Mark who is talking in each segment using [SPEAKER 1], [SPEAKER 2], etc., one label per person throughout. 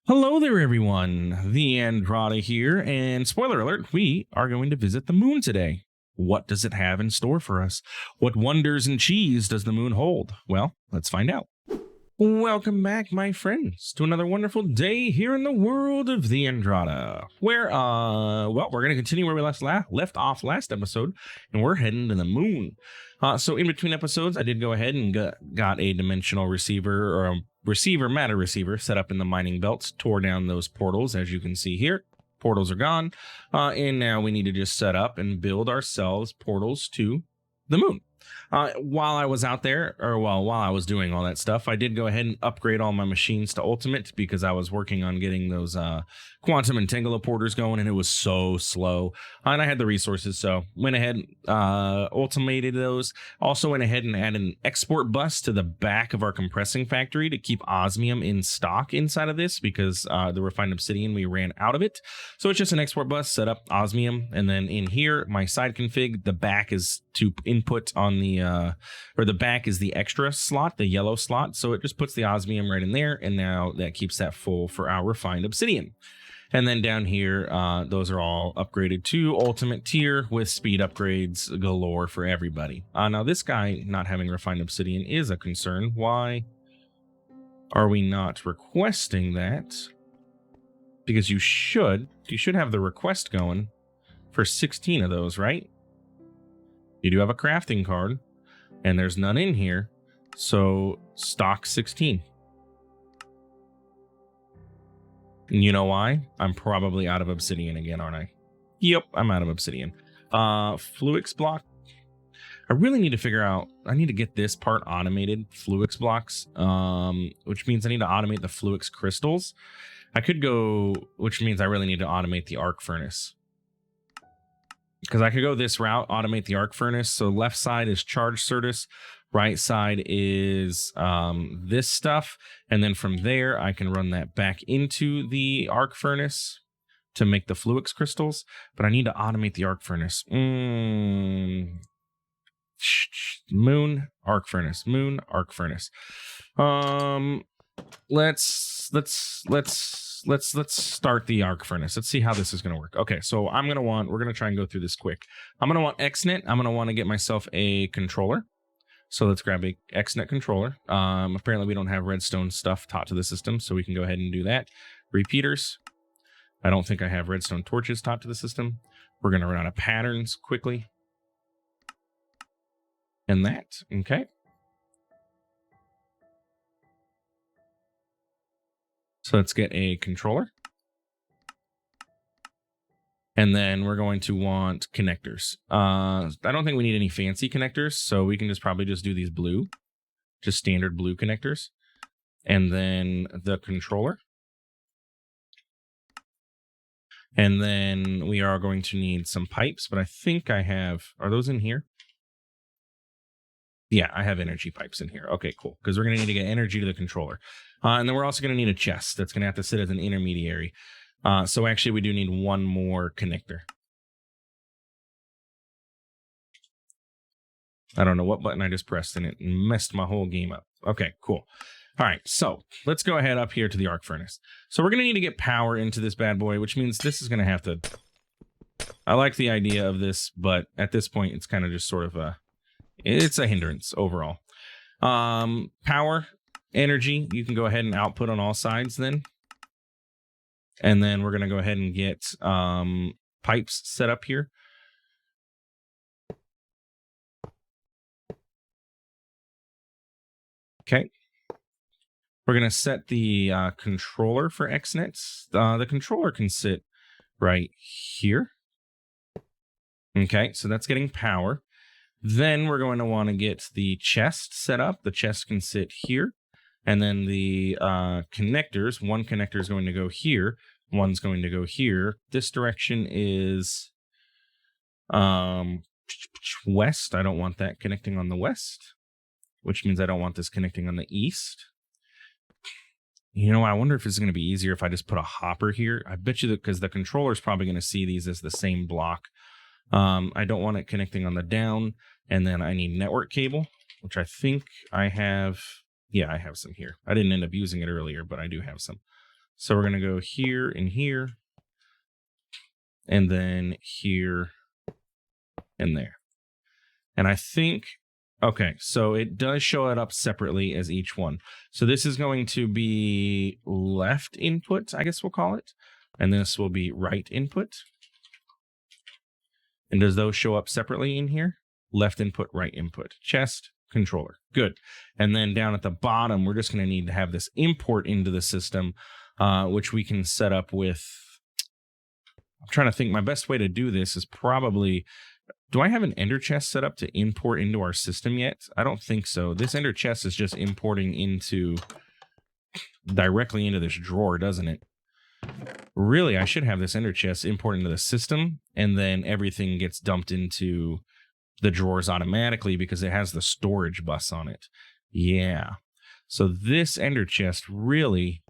[SPEAKER 1] Hello there, everyone. TheAndrata here, and spoiler alert, we are going to visit the moon today. What does it have in store for us? What wonders and cheese does the moon hold? Well, let's find out. Welcome back, my friends, to another wonderful day here in the world of TheAndrata, where, well, we're going to continue where we left off last episode, and we're heading to the moon. So in between episodes, I did go ahead and got a dimensional receiver, or a matter receiver set up in the mining belts, tore down those portals, as you can see here. Portals are gone, and now we need to just set up and build ourselves portals to the moon. While I was out there, or while I was doing all that stuff, I did go ahead and upgrade all my machines to Ultimate because I was working on getting those quantum and porters going, and it was so slow. And I had the resources, so went ahead, ultimated those. Also went ahead and added an export bus to the back of our compressing factory to keep osmium in stock inside of this because the refined obsidian, we ran out of it. So it's just an export bus, set up osmium, and then in here, my side config, the back is to input on the or the back is the extra slot, the yellow slot, so it just puts the osmium right in there, and now that keeps that full for our refined obsidian. And then down here, those are all upgraded to ultimate tier with speed upgrades galore for everybody. Now this guy not having refined obsidian is a concern. Why are we not requesting that? Because you should have the request going for 16 of those, right? You do have a crafting card, and there's none in here, so stock 16. And you know why? I'm probably out of obsidian again, aren't I? Yep, I'm out of obsidian. Fluix block. I really need to figure out, I need to get this part automated, Fluix blocks, which means I need to automate the Fluix crystals. I could go, which means I really need to automate the arc furnace. Because I could go this route, automate the arc furnace. So left side is charge Certus, right side is this stuff. And then from there, I can run that back into the arc furnace to make the Fluix crystals. But I need to automate the arc furnace. Moon, arc furnace, moon, arc furnace. Let's start the arc furnace. Let's see how this is going to work. Okay, so we're going to try and go through this quick. I'm going to want XNet. I'm going to want to get myself a controller. So let's grab a XNet controller. Apparently we don't have redstone stuff taught to the system, so we can go ahead and do that. Repeaters. I don't think I have redstone torches taught to the system. We're going to run out of patterns quickly. And that, okay. So let's get a controller. And then we're going to want connectors. I don't think we need any fancy connectors, so we can probably just do these blue, just standard blue connectors. And then the controller. And then we are going to need some pipes, but I think I have, are those in here? Yeah, I have energy pipes in here. Okay, cool. Because we're going to need to get energy to the controller. And then we're also going to need a chest that's going to have to sit as an intermediary. So actually, we do need one more connector. I don't know what button I just pressed, and it messed my whole game up. Okay, cool. All right, so let's go ahead up here to the arc furnace. So we're going to need to get power into this bad boy, which means this is going to have to... I like the idea of this, but at this point, it's kind of just sort of a... It's a hindrance overall. Power, energy, you can go ahead and output on all sides then. And then we're going to go ahead and get pipes set up here. Okay. We're going to set the controller for XNets. The controller can sit right here. Okay, so that's getting power. Then we're going to want to get the chest set up. The chest can sit here. And then the connectors, one connector is going to go here. One's going to go here. This direction is west. I don't want that connecting on the west, which means I don't want this connecting on the east. You know, I wonder if it's going to be easier if I just put a hopper here. I bet you that because the controller is probably going to see these as the same block. I don't want it connecting on the down. And then I need network cable, which I think I have. Yeah, I have some here. I didn't end up using it earlier, but I do have some. So we're going to go here and here, and then here and there. And I think, okay, so it does show it up separately as each one. So this is going to be left input, I guess we'll call it. And this will be right input. And does those show up separately in here? Left input, right input, chest, controller. Good. And then down at the bottom, we're just going to need to have this import into the system, which we can set up with. I'm trying to think. My best way to do this is probably. Do I have an ender chest set up to import into our system yet? I don't think so. This ender chest is just importing directly into this drawer, doesn't it? Really, I should have this ender chest import into the system, and then everything gets dumped into the drawers automatically because it has the storage bus on it. Yeah. So this ender chest really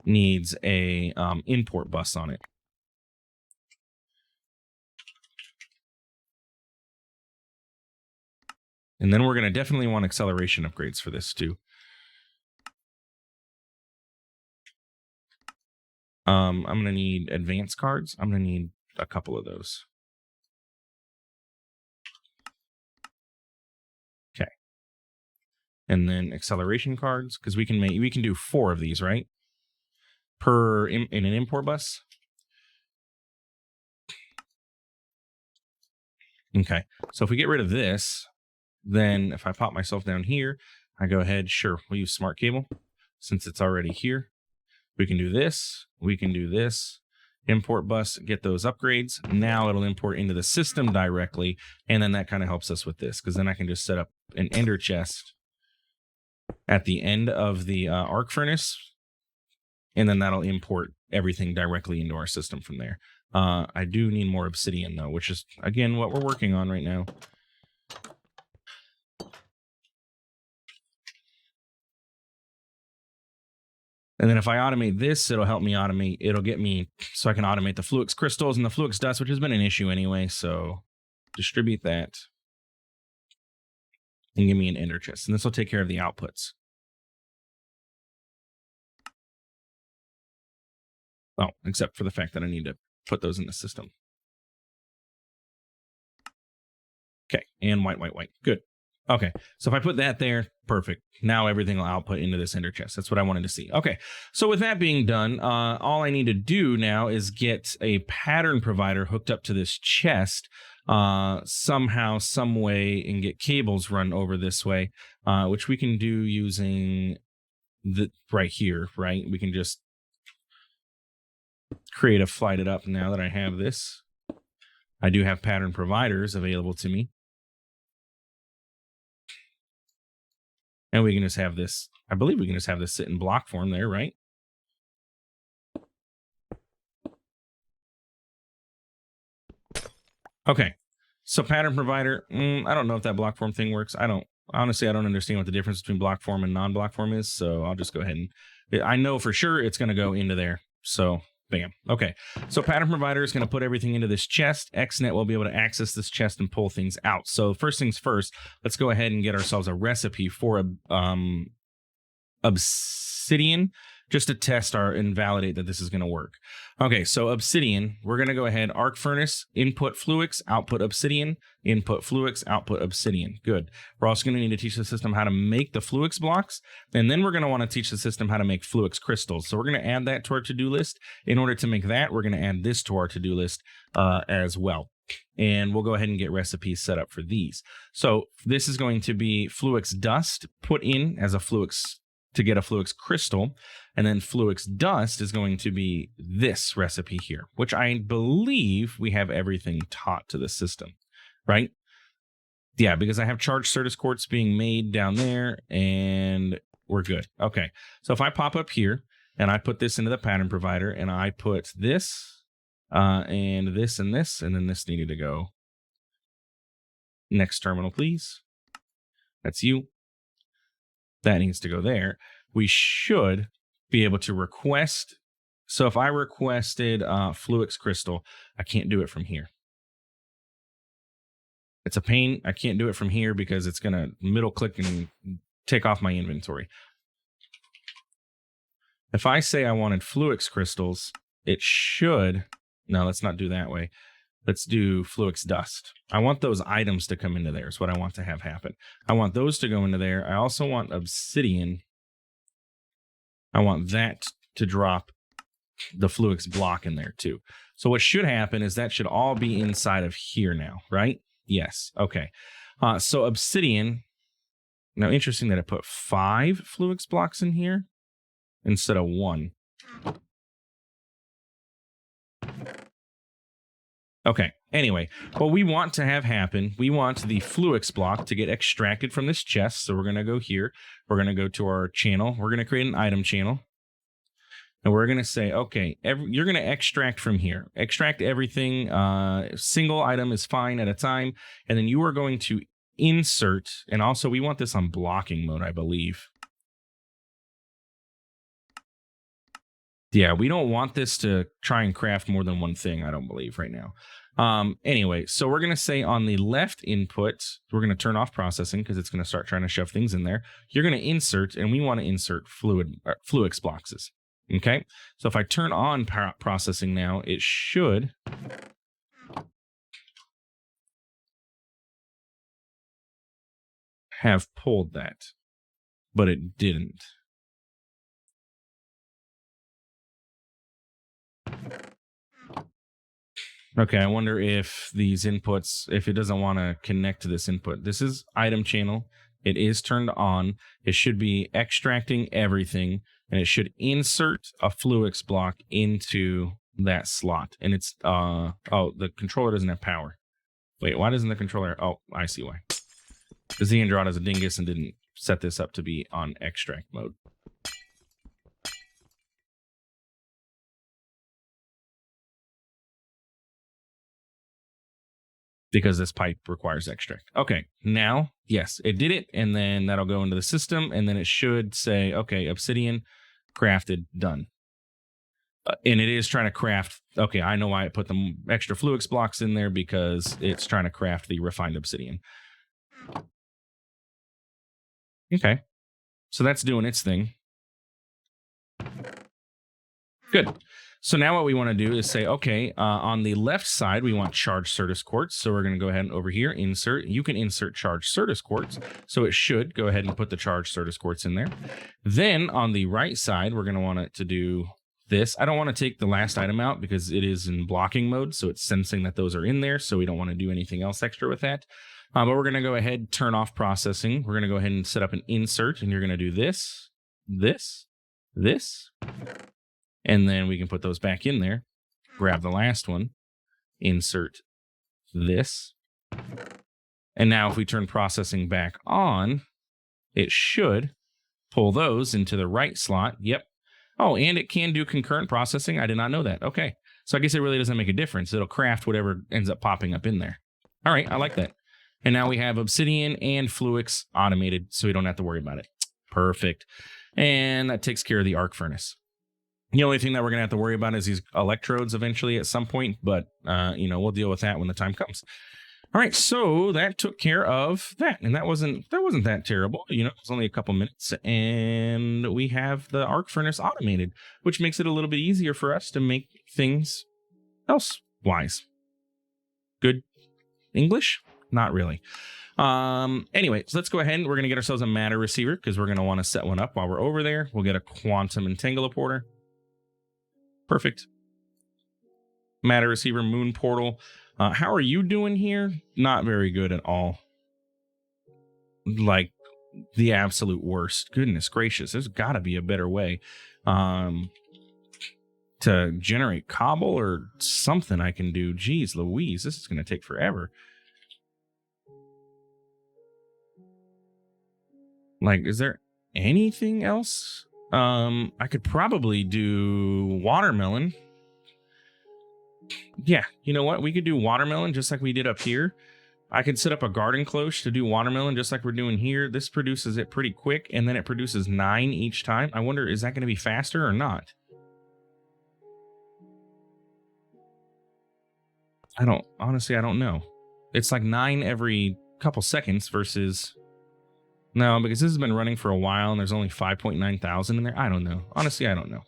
[SPEAKER 1] needs a import bus on it. And then we're going to definitely want acceleration upgrades for this too. I'm going to need advanced cards. I'm going to need a couple of those. Okay. And then acceleration cards, because we can do 4 of these, right? In an import bus. Okay. So if we get rid of this, then if I pop myself down here, I go ahead, sure, we'll use smart cable since it's already here. We can do this. We can do this. Import bus, get those upgrades. Now it'll import into the system directly. And then that kind of helps us with this, because then I can just set up an ender chest at the end of the arc furnace. And then that'll import everything directly into our system from there. I do need more obsidian, though, which is, again, what we're working on right now. And then if I automate this, it'll help me automate. It'll get me so I can automate the Fluix crystals and the Fluix dust, which has been an issue anyway. So distribute that and give me an ender chest. And this will take care of the outputs. Oh, except for the fact that I need to put those in the system. Okay, and white. Good. Okay, so if I put that there, perfect. Now everything will output into this ender chest. That's what I wanted to see. Okay, so with that being done, all I need to do now is get a pattern provider hooked up to this chest somehow, some way, and get cables run over this way, which we can do using right here, right? We can just create a flight it up now that I have this. I do have pattern providers available to me. And we can just have this, I believe we can just have this sit in block form there, right? Okay, so pattern provider, I don't know if that block form thing works. Honestly, I don't understand what the difference between block form and non-block form is, so I'll just go ahead and, I know for sure it's going to go into there, so bam. Okay, so pattern provider is going to put everything into this chest. XNet will be able to access this chest and pull things out. So first things first, let's go ahead and get ourselves a recipe for obsidian, just to test and validate that this is going to work. Okay, so obsidian, we're going to go ahead, arc furnace, input Fluix, output obsidian, input Fluix, output obsidian. Good. We're also going to need to teach the system how to make the Fluix blocks, and then we're going to want to teach the system how to make Fluix crystals. So we're going to add that to our to-do list. In order to make that, we're going to add this to our to-do list as well. And we'll go ahead and get recipes set up for these. So this is going to be Fluix dust put in as a Fluix to get a Fluix crystal, and then Fluix dust is going to be this recipe here, which I believe we have everything taught to the system, right? Yeah, because I have charged Certus quartz being made down there, and we're good. Okay, so if I pop up here and I put this into the pattern provider, and I put this and this and this, and then this needed to go. Next terminal, please. That's you. That needs to go there. We should be able to request. So if I requested Fluix crystal, I can't do it from here. It's a pain. I can't do it from here because it's going to middle click and take off my inventory. If I say I wanted Fluix crystals, it should... No, let's not do that way. Let's do Fluix dust. I want those items to come into there is what I want to have happen. I want those to go into there. I also want obsidian. I want that to drop the Fluix block in there too. So what should happen is that should all be inside of here now, right? Yes. Okay. So obsidian. Now, interesting that I put 5 Fluix blocks in here instead of 1. Okay, anyway, what we want to have happen, we want the Fluix block to get extracted from this chest. So we're going to go here. We're going to go to our channel. We're going to create an item channel. And we're going to say, okay, you're going to extract from here. Extract everything. Single item is fine at a time. And then you are going to insert. And also, we want this on blocking mode, I believe. Yeah, we don't want this to try and craft more than one thing, I don't believe, right now. Anyway, so we're going to say on the left input, we're going to turn off processing because it's going to start trying to shove things in there. You're going to insert, and we want to insert Fluix blocks. Okay, so if I turn on processing now, it should have pulled that, but it didn't. Okay, I wonder if these inputs, if it doesn't want to connect to this input. This is item channel. It is turned on. It should be extracting everything, and it should insert a Fluix block into that slot. And it's, oh, the controller doesn't have power. Wait, why doesn't the controller, oh, I see why. Because the TheAndrata is a dingus and didn't set this up to be on extract mode. Because this pipe requires extract. Okay, now, yes, it did it, and then that'll go into the system, and then it should say, okay, obsidian, crafted, done. And it is trying to craft, okay, I know why I put the extra Fluix blocks in there, because it's trying to craft the refined obsidian. Okay, so that's doing its thing. Good. So now what we want to do is say, okay, on the left side, we want charged Certus quartz. So we're going to go ahead and over here, insert. You can insert charged Certus quartz. So it should go ahead and put the charged Certus quartz in there. Then on the right side, we're going to want it to do this. I don't want to take the last item out because it is in blocking mode. So it's sensing that those are in there. So we don't want to do anything else extra with that. But we're going to go ahead, turn off processing. We're going to go ahead and set up an insert. And you're going to do this, this, this. And then we can put those back in there, grab the last one, insert this. And now if we turn processing back on, it should pull those into the right slot. Yep. Oh, and it can do concurrent processing. I did not know that. Okay. So I guess it really doesn't make a difference. It'll craft whatever ends up popping up in there. All right. I like that. And now we have obsidian and Fluix automated, so we don't have to worry about it. Perfect. And that takes care of the arc furnace. The only thing that we're going to have to worry about is these electrodes eventually at some point, but, we'll deal with that when the time comes. All right, so that took care of that, and that wasn't that terrible. It was only a couple minutes, and we have the arc furnace automated, which makes it a little bit easier for us to make things elsewise. Good English? Not really. Anyway, so let's go ahead and we're going to get ourselves a matter receiver because we're going to want to set one up while we're over there. We'll get a quantum entangleporter. Perfect. Matter receiver, moon portal. How are you doing here? Not very good at all. Like the absolute worst. Goodness gracious. There's got to be a better way to generate cobble or something I can do. Jeez Louise, this is going to take forever. Like, is there anything else? I could probably do watermelon. Yeah, you know what? We could do watermelon just like we did up here. I could set up a garden cloche to do watermelon just like we're doing here. This produces it pretty quick, and then it produces 9 each time. I wonder, is that going to be faster or not? Honestly, I don't know. It's like 9 every couple seconds versus No, because this has been running for a while and there's only 5.9 thousand in there. I don't know. Honestly, I don't know.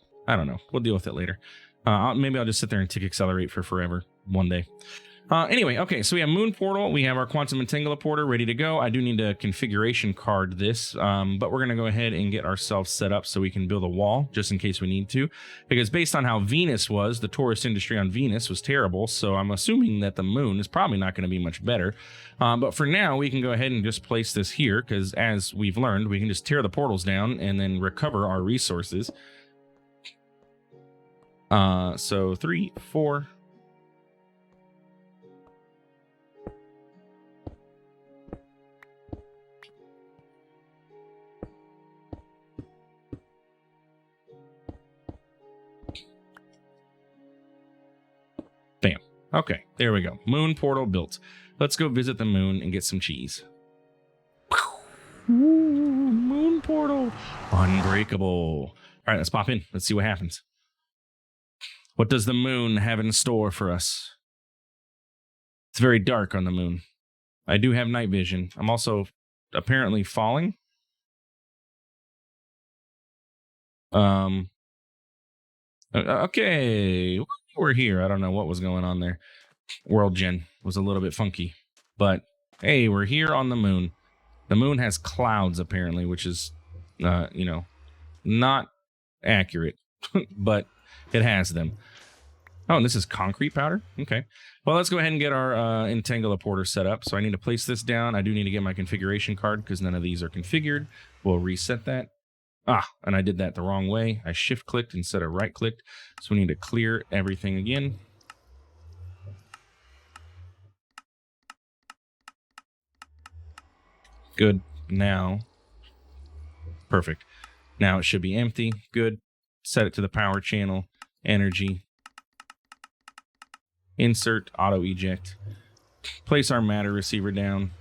[SPEAKER 1] We'll deal with it later. Maybe I'll just sit there and tick accelerate for forever one day. Anyway, okay, so we have Moon Portal. We have our Quantum Entangler ready to go. I do need to configuration card this, but we're going to go ahead and get ourselves set up so we can build a wall just in case we need to. Because based on how Venus was, the tourist industry on Venus was terrible, so I'm assuming that the moon is probably not going to be much better. But for now, we can go ahead and just place this here, because as we've learned, we can just tear the portals down and then recover our resources. So 3, 4... Bam. Okay, there we go. Moon portal built. Let's go visit the moon and get some cheese. Ooh, moon portal. Unbreakable. All right, let's pop in. Let's see what happens. What does the moon have in store for us? It's very dark on the moon. I do have night vision. I'm also apparently falling. Okay. We're here. I don't know what was going on there. World gen was a little bit funky, but hey, we're here on the moon. The moon has clouds apparently, which is, not accurate, but it has them. Oh, and this is concrete powder. Okay. Well, let's go ahead and get our Entangler set up. So I need to place this down. I do need to get my configuration card because none of these are configured. We'll reset that. And I did that the wrong way. I shift clicked instead of right clicked. So we need to clear everything again. Good. Now, perfect. Now it should be empty. Good. Set it to the power channel. Energy. Insert. Auto eject. Place our matter receiver down.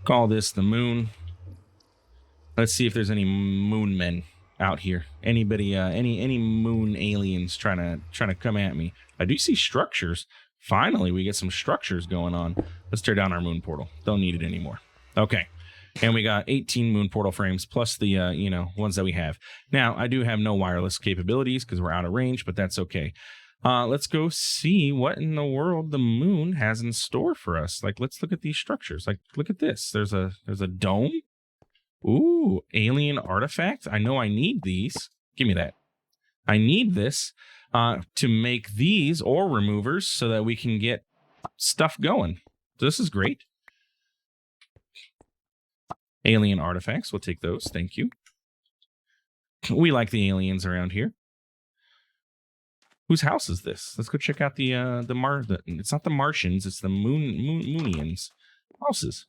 [SPEAKER 1] Call this the moon. Let's see if there's any moon men out here. Anybody, any moon aliens trying to come at me? I do see structures. Finally, we get some structures going on. Let's tear down our moon portal. Don't need it anymore. Okay. And we got 18 moon portal frames plus the, ones that we have. Now, I do have no wireless capabilities because we're out of range, but that's okay. Let's go see what in the world the moon has in store for us. Like, let's look at these structures. Like, look at this. There's a dome. Ooh, alien artifacts. I know I need these. Give me that. I need this to make these ore removers so that we can get stuff going. This is great. Alien artifacts. We'll take those. Thank you. We like the aliens around here. Whose house is this? Let's go check out it's not the Martians. It's the Moonians houses.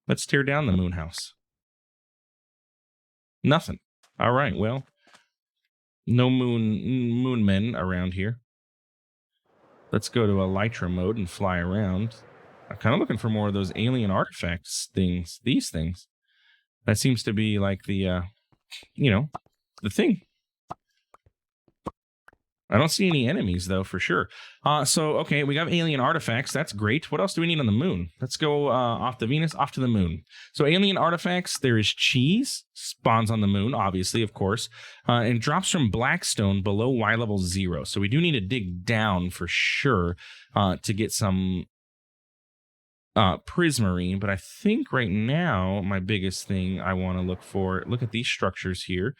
[SPEAKER 1] Let's tear down the moon house. Nothing. All right, well, no moon men around here. Let's go to Elytra mode and fly around. I'm kind of looking for more of those alien artifacts things, these things. That seems to be like the, the thing. I don't see any enemies, though, for sure. Okay, we got alien artifacts. That's great. What else do we need on the moon? Let's go off the Venus, off to the moon. So alien artifacts, there is cheese, spawns on the moon, obviously, of course, and drops from Blackstone below Y level 0. So we do need to dig down for sure to get some prismarine. But I think right now, my biggest thing I want to look at these structures here.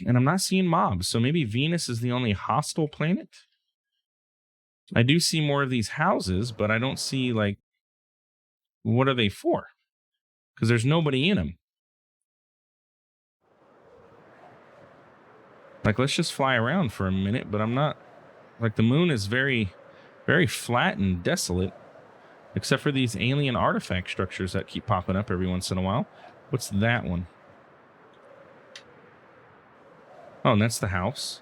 [SPEAKER 1] And I'm not seeing mobs, so maybe Venus is the only hostile planet? I do see more of these houses, but I don't see, like, what are they for? Because there's nobody in them. Like, let's just fly around for a minute, but I'm not... Like, the moon is very, very flat and desolate, except for these alien artifact structures that keep popping up every once in a while. What's that one? Oh, and that's the house.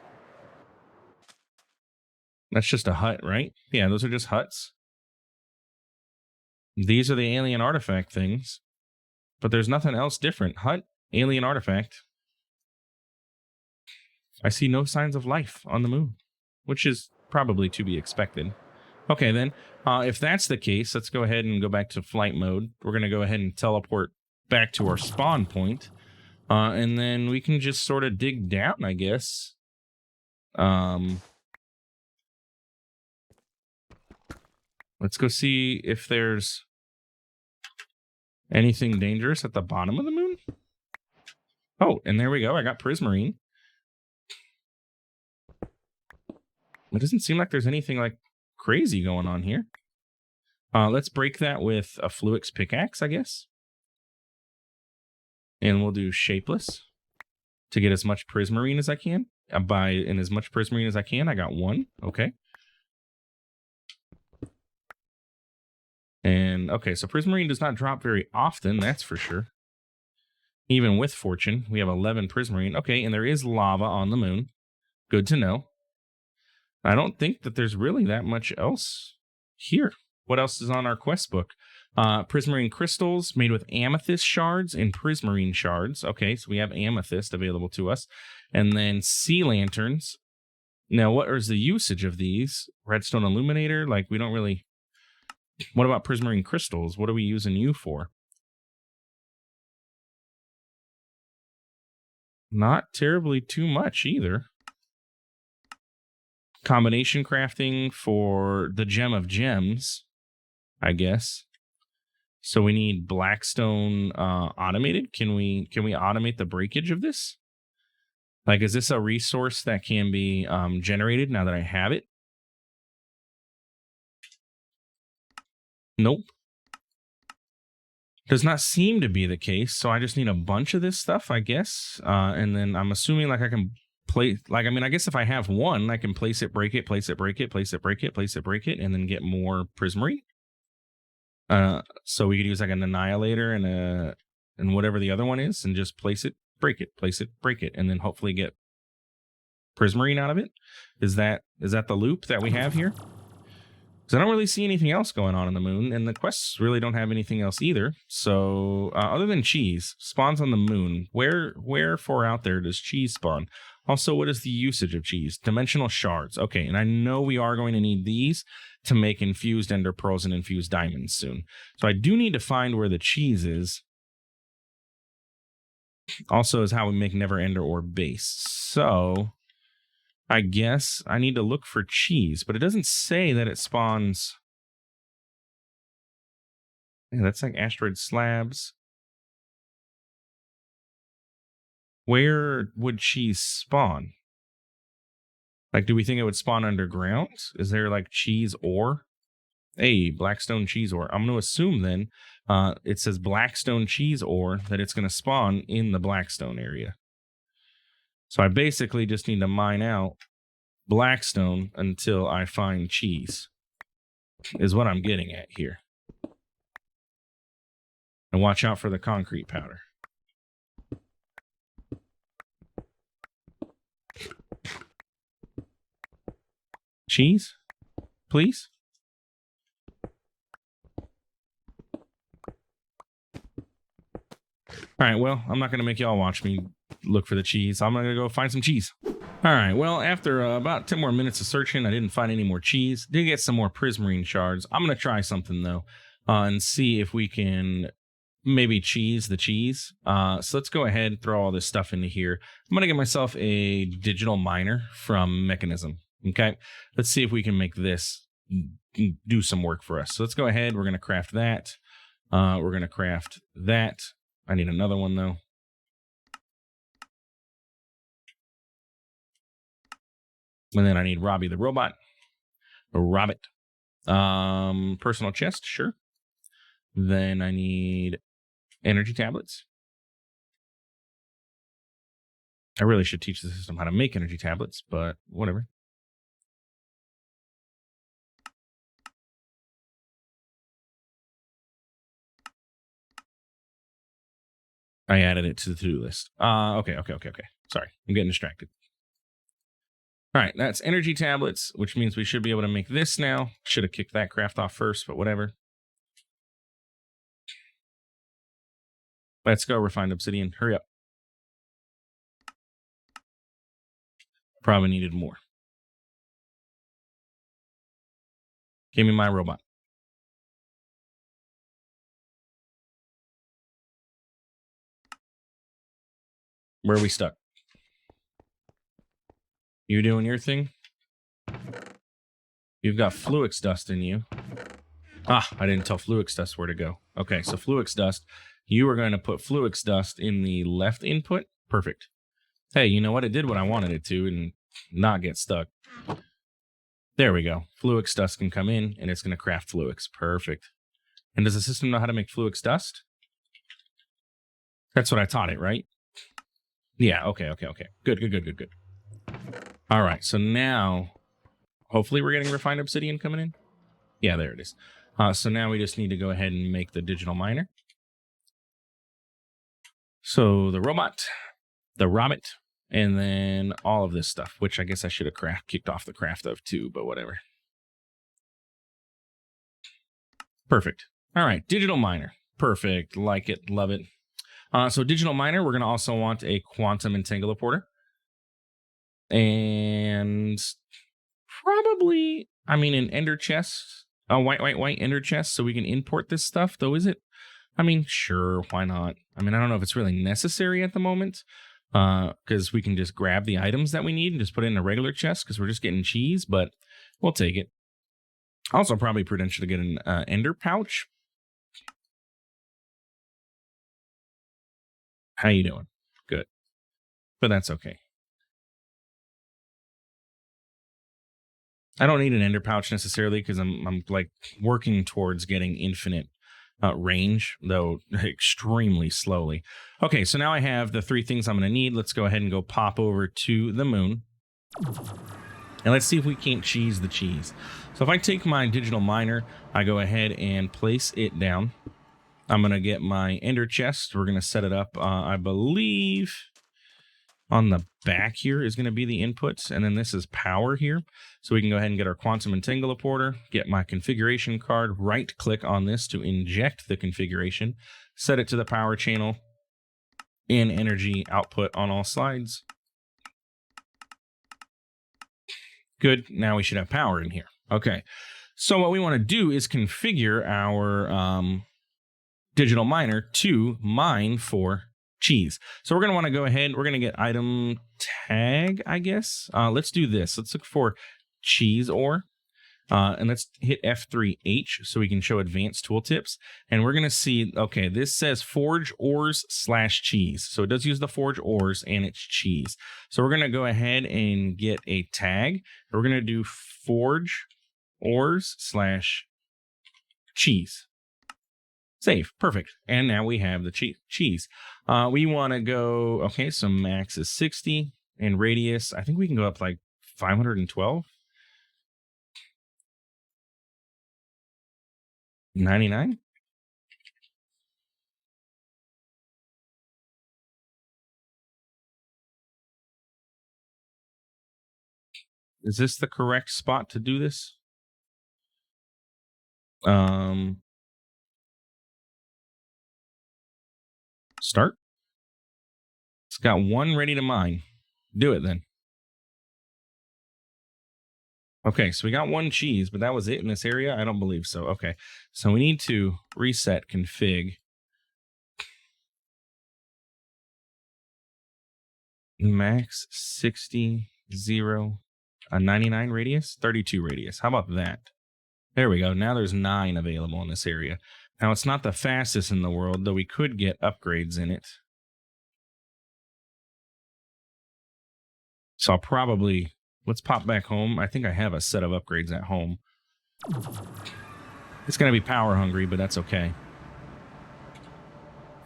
[SPEAKER 1] That's just a hut, right? Yeah, those are just huts. These are the alien artifact things. But there's nothing else different. Hut, alien artifact. I see no signs of life on the moon, which is probably to be expected. Okay, then, if that's the case, let's go ahead and go back to flight mode. We're going to go ahead and teleport back to our spawn point. And then we can just sort of dig down, I guess. Let's go see if there's anything dangerous at the bottom of the moon. Oh, and there we go. I got prismarine. It doesn't seem like there's anything like crazy going on here. Let's break that with a Fluix pickaxe, I guess. And we'll do shapeless to get as much prismarine as I can. In as much prismarine as I can, I got 1. Okay. And okay, so prismarine does not drop very often, that's for sure. Even with fortune, we have 11 prismarine. Okay, and there is lava on the moon. Good to know. I don't think that there's really that much else here. What else is on our quest book? Prismarine crystals made with amethyst shards and prismarine shards. Okay, so we have amethyst available to us. And then sea lanterns. Now, what is the usage of these? Redstone illuminator? Like, we don't really... What about prismarine crystals? What are we using you for? Not terribly too much either. Combination crafting for the gem of gems, I guess. So we need blackstone automated. Can we automate the breakage of this? Like, is this a resource that can be generated now that I have it? Nope. Does not seem to be the case. So I just need a bunch of this stuff, I guess. And then I'm assuming like I can place, like, I mean, I guess if I have one, I can place it, break it, place it, break it, place it, break it, place it, break it, and then get more prismarine. So we could use like an annihilator and whatever the other one is, and just place it, break it, place it, break it, and then hopefully get prismarine out of it. Is that the loop that we have here? Because I don't really see anything else going on the moon, and the quests really don't have anything else either. So other than cheese, spawns on the moon. Where for out there does cheese spawn? Also, what is the usage of cheese? Dimensional shards. Okay, and I know we are going to need these to make infused ender pearls and infused diamonds soon. So I do need to find where the cheese is. Also is how we make never ender ore base. So I guess I need to look for cheese, but it doesn't say that it spawns. Yeah, that's like asteroid slabs. Where would cheese spawn? Like, do we think it would spawn underground? Is there like cheese ore? Hey, blackstone cheese ore. I'm going to assume then it says blackstone cheese ore that it's going to spawn in the blackstone area. So I basically just need to mine out blackstone until I find cheese, is what I'm getting at here. And watch out for the concrete powder. Cheese, please. All right, well, I'm not going to make y'all watch me look for the cheese. I'm going to go find some cheese. All right, well, after about 10 more minutes of searching, I didn't find any more cheese. Did get some more prismarine shards. I'm going to try something, though, and see if we can maybe cheese the cheese. So let's go ahead and throw all this stuff into here. I'm going to get myself a digital miner from Mekanism. Okay, let's see if we can make this do some work for us. So let's go ahead. We're going to craft that. We're going to craft that. I need another one, though. And then I need Robbie the robot. Robbit. Personal chest, sure. Then I need energy tablets. I really should teach the system how to make energy tablets, but whatever. I added it to the to-do list. Okay. Sorry, I'm getting distracted. All right, that's energy tablets, which means we should be able to make this now. Should have kicked that craft off first, but whatever. Let's go refined obsidian. Hurry up. Probably needed more. Give me my robot. Where are we stuck? You doing your thing? You've got Fluix dust in you. Ah, I didn't tell Fluix dust where to go. Okay, so Fluix dust. You are going to put Fluix dust in the left input. Perfect. Hey, you know what? It did what I wanted it to and not get stuck. There we go. Fluix dust can come in, and it's going to craft Fluix. Perfect. And does the system know how to make Fluix dust? That's what I taught it, right? Yeah, okay. Good. All right, so now, hopefully we're getting refined obsidian coming in. Yeah, there it is. So now we just need to go ahead and make the digital miner. So the robot, the Robit, and then all of this stuff, which I guess I should have kicked off the craft of too, but whatever. Perfect. All right, digital miner. Perfect. Like it. Love it. So digital miner, we're going to also want a quantum entangleporter. And probably, I mean, an ender chest. A white ender chest so we can import this stuff, though, is it? I mean, sure, why not? I mean, I don't know if it's really necessary at the moment, because we can just grab the items that we need and just put it in a regular chest because we're just getting cheese, but we'll take it. Also, probably prudential to get an ender pouch. How you doing? Good. But that's okay. I don't need an ender pouch necessarily because I'm like working towards getting infinite range, though extremely slowly. Okay, so now I have the 3 things I'm going to need. Let's go ahead and go pop over to the moon. And let's see if we can't cheese the cheese. So if I take my digital miner, I go ahead and place it down. I'm going to get my ender chest. We're going to set it up, I believe, on the back here is going to be the inputs. And then this is power here. So we can go ahead and get our quantum entangleporter, get my configuration card, right click on this to inject the configuration, set it to the power channel, in energy output on all slides. Good. Now we should have power in here. Okay. So what we want to do is configure our digital miner to mine for cheese. So we're going to want to go ahead. We're going to get item tag, I guess. Let's do this. Let's look for cheese ore. And let's hit F3H so we can show advanced tooltips. And we're going to see, okay, this says forge ores / cheese. So it does use the forge ores and it's cheese. So we're going to go ahead and get a tag. We're going to do forge ores / cheese. Save. Perfect. And now we have the cheese. We want to go, okay, so max is 60 and radius. I think we can go up like 512. 99? Is this the correct spot to do this? Start. It's got 1 ready to mine. Do it then. Okay, so we got 1 cheese, but that was it in this area? I don't believe so. Okay, so we need to reset config. Max 60, 0, a 99 radius, 32 radius. How about that? There we go. Now there's 9 available in this area. Now it's not the fastest in the world, though we could get upgrades in it. So I'll probably, let's pop back home. I think I have a set of upgrades at home. It's going to be power hungry, but that's okay.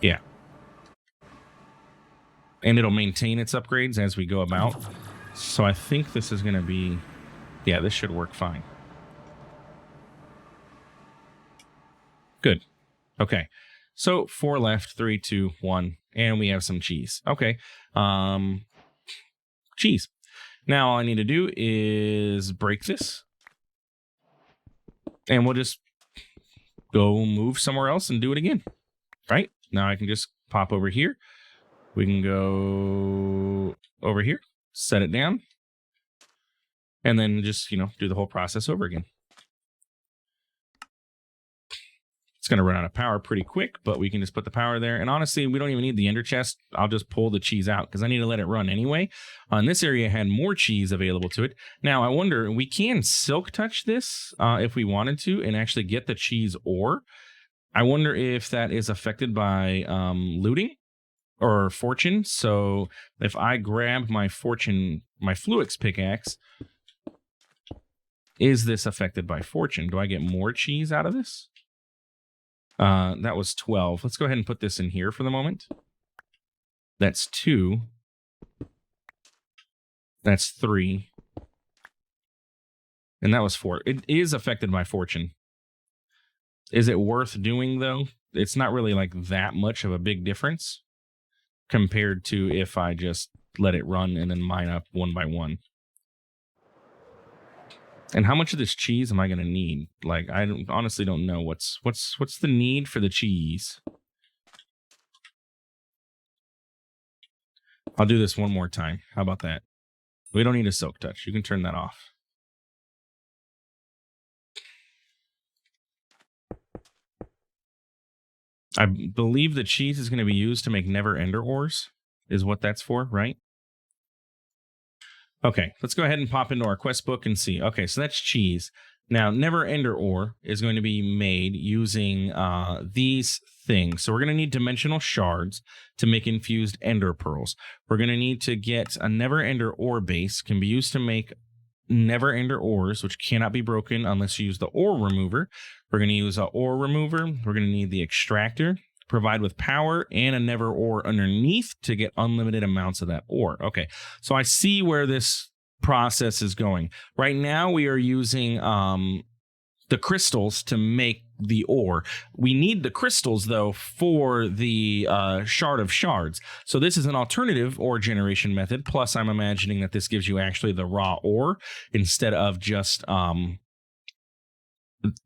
[SPEAKER 1] Yeah. And it'll maintain its upgrades as we go about. So I think this is going to be, yeah, this should work fine. Good. Okay. So 4 left, 3, 2, 1, and we have some cheese. Okay. Cheese. Now all I need to do is break this. And we'll just go move somewhere else and do it again. Right? Now I can just pop over here. We can go over here, set it down, and then just, do the whole process over again. It's going to run out of power pretty quick, but we can just put the power there. And honestly, we don't even need the ender chest. I'll just pull the cheese out because I need to let it run anyway. This area had more cheese available to it. Now, I wonder, we can silk touch this if we wanted to and actually get the cheese ore. I wonder if that is affected by looting or fortune. So if I grab my fortune, my Fluix pickaxe, is this affected by fortune? Do I get more cheese out of this? That was 12. Let's go ahead and put this in here for the moment. That's 2. That's 3. And that was 4. It is affected by fortune. Is it worth doing, though? It's not really like that much of a big difference compared to if I just let it run and then mine up one by one. And how much of this cheese am I going to need? Like, honestly don't know. What's the need for the cheese? I'll do this one more time. How about that? We don't need a silk touch. You can turn that off. I believe the cheese is going to be used to make never ender ores, is what that's for, right? Okay, let's go ahead and pop into our quest book and see. Okay, so that's cheese. Now, never ender ore is going to be made using these things. So we're going to need dimensional shards to make infused ender pearls. We're going to need to get a never ender ore base, can be used to make never ender ores, which cannot be broken unless you use the ore remover. We're going to use an ore remover. We're going to need the extractor, provide with power, and a never ore underneath to get unlimited amounts of that ore. Okay, so I see where this process is going. Right now we are using the crystals to make the ore. We need the crystals, though, for the shard of shards. So this is an alternative ore generation method. Plus, I'm imagining that this gives you actually the raw ore instead of just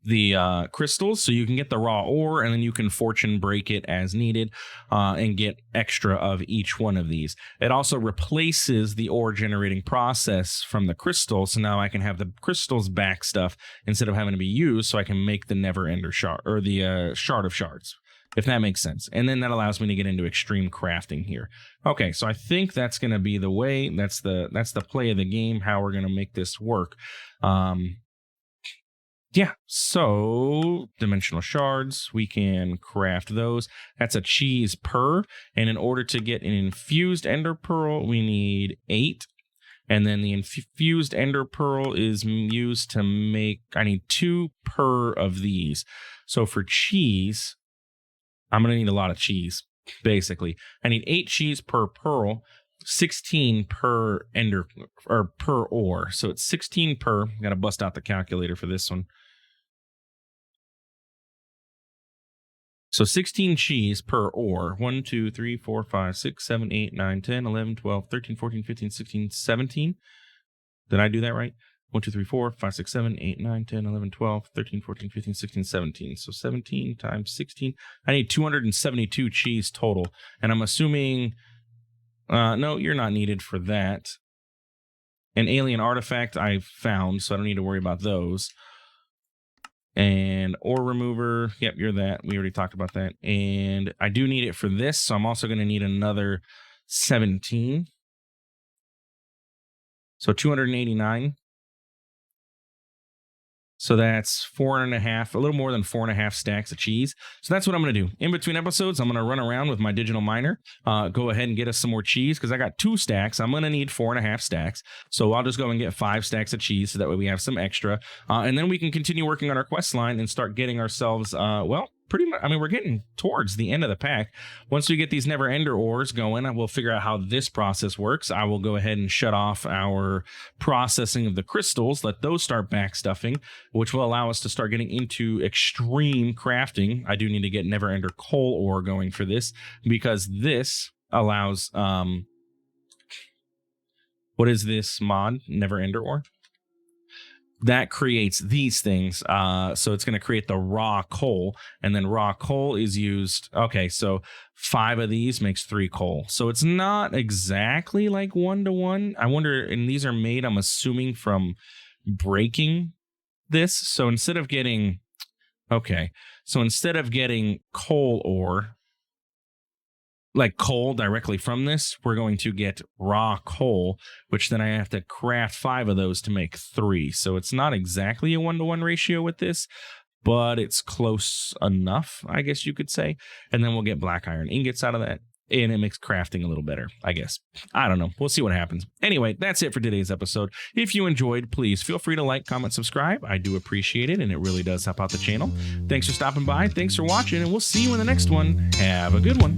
[SPEAKER 1] the crystals, so you can get the raw ore and then you can fortune break it as needed and get extra of each one of these. It also replaces the ore generating process from the crystals, so now I can have the crystals back stuff instead of having to be used, so I can make the never ender shard or the shard of shards, if that makes sense. And then that allows me to get into extreme crafting here. Okay, so I think that's going to be the way. That's the play of the game, how we're going to make this work. Yeah, so dimensional shards, we can craft those. That's a cheese per, and in order to get an infused ender pearl, we need 8. And then the infused ender pearl is used to make, I need 2 per of these. So for cheese, I'm going to need a lot of cheese, basically. I need 8 cheese per pearl, 16 per ender, or per ore. So it's 16 per. Got to bust out the calculator for this one. So 16 cheese per ore. 1, 2, 3, 4, 5, 6, 7, 8, 9, 10, 11, 12, 13, 14, 15, 16, 17. Did I do that right? 1, 2, 3, 4, 5, 6, 7, 8, 9, 10, 11, 12, 13, 14, 15, 16, 17. So 17 times 16. I need 272 cheese total. And I'm assuming... no, you're not needed for that. An alien artifact I found, so I don't need to worry about those. And ore remover, yep, you're that. We already talked about that. And I do need it for this, so I'm also going to need another 17. So 289. So that's 4.5, a little more than 4.5 stacks of cheese. So that's what I'm going to do. In between episodes, I'm going to run around with my digital miner, go ahead and get us some more cheese, because I got 2 stacks. I'm going to need 4.5 stacks. So I'll just go and get 5 stacks of cheese, so that way we have some extra. And then we can continue working on our quest line and start getting ourselves, well, pretty much, I mean, we're getting towards the end of the pack. Once we get these never ender ores going, we'll figure out how this process works. I will go ahead and shut off our processing of the crystals, let those start backstuffing, which will allow us to start getting into extreme crafting. I do need to get never ender coal ore going for this, because this allows, what is this mod? Never ender ore? That creates these things. So it's going to create the raw coal, and then raw coal is used. Okay, so 5 of these makes 3 coal. So it's not exactly like 1-to-1. I wonder, and these are made, I'm assuming, from breaking this. So instead of getting, okay, So instead of getting coal ore, like coal directly from this, we're going to get raw coal, which then I have to craft 5 of those to make 3. So it's not exactly a 1-to-1 ratio with this, but it's close enough, I guess you could say. And then we'll get black iron ingots out of that, and it makes crafting a little better, I guess. I don't know. We'll see what happens. Anyway, that's it for today's episode. If you enjoyed, please feel free to like, comment, subscribe. I do appreciate it, and it really does help out the channel. Thanks for stopping by. Thanks for watching, and we'll see you in the next one. Have a good one.